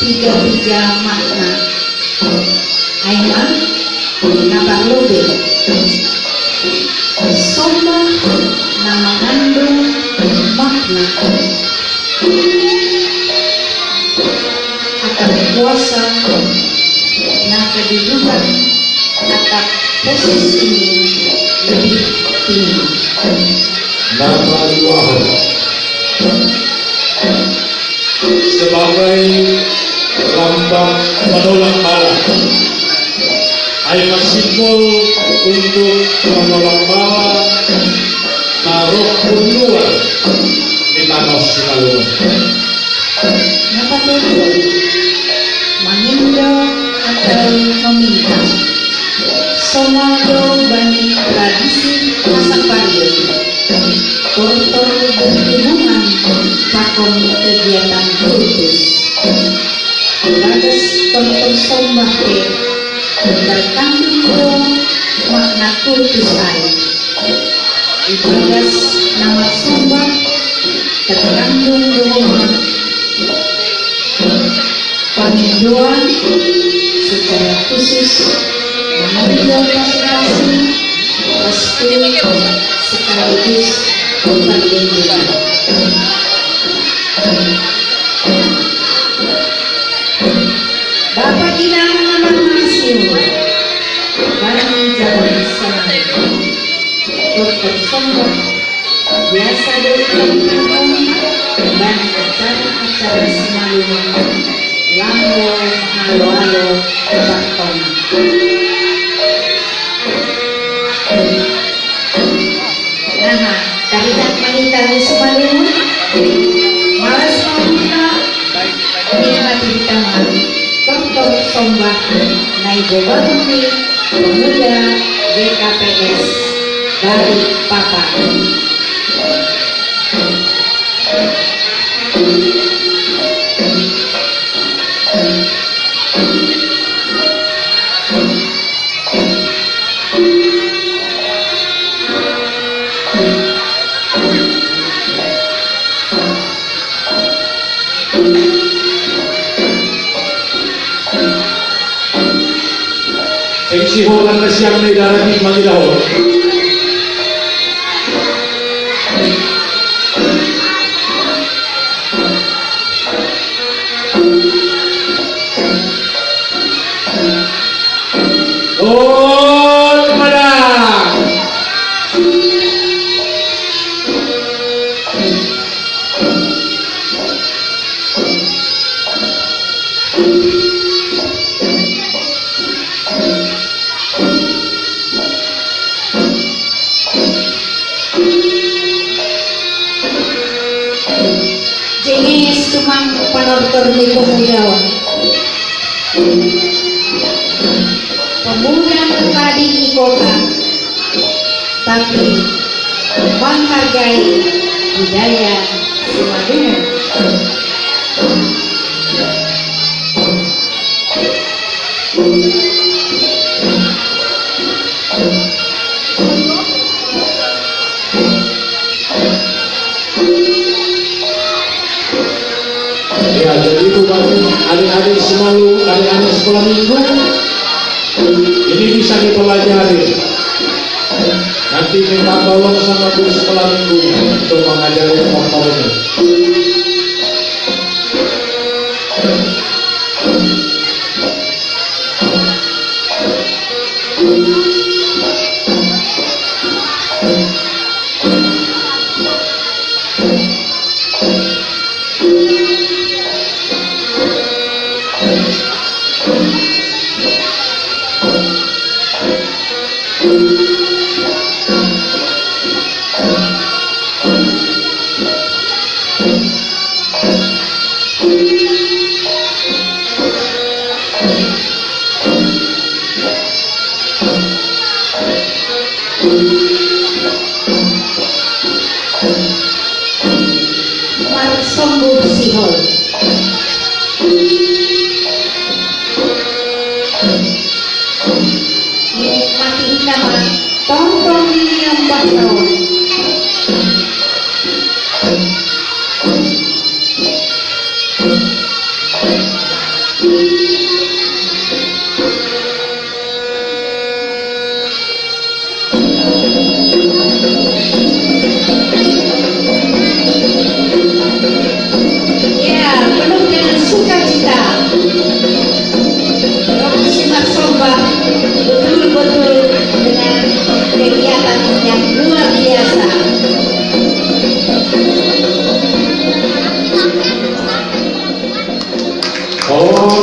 tiga makna. Aiman nama lobe, sombong nama mengandung makna akan kuasa dan kedudukan atau posisi lebih tinggi. Nama Tuhan sebagai lambang menolak bala, Aiman simbol untuk menolak bala, taruh keluar di tanah Simalungun. Napa tutur mengindo atau meminta somado bani tradisi Masapario kortor berhubungan pakom kegiatan kultus bagas kortor sombake terkandung makna kultus air ibadas nama sombak terkandung hubungan peninjauan secara khusus mengambil konsentrasi restu sekaligus perlindungan. Bapak Ginang Aman Masih barang jalan salam Dr. Sombong biasa bertemu dan acara-acara Simalungun Lambo halo-halo Bakton. Nah, kalian wanita di Simalungun malas wanita menikmati di taman Dr. Sombak Naibowarni Pemuda GKPS dari Papa. Seksi holan na siyang may darating magidahon. All madam! Jenis cuma penortor di pemuda. Pemuda tadi di kota, tapi menghargai budaya Simalungun. Ya, jadi itu bagi adik-adik Simalungun, adik-adik sekolah minggu, ini bisa dipelajari. Nanti minta tolong sama guru sekolah minggunya untuk mengajari motornya. Marsombo Sihol. Dinikmati utama tongkrong yang baktawan. Mohon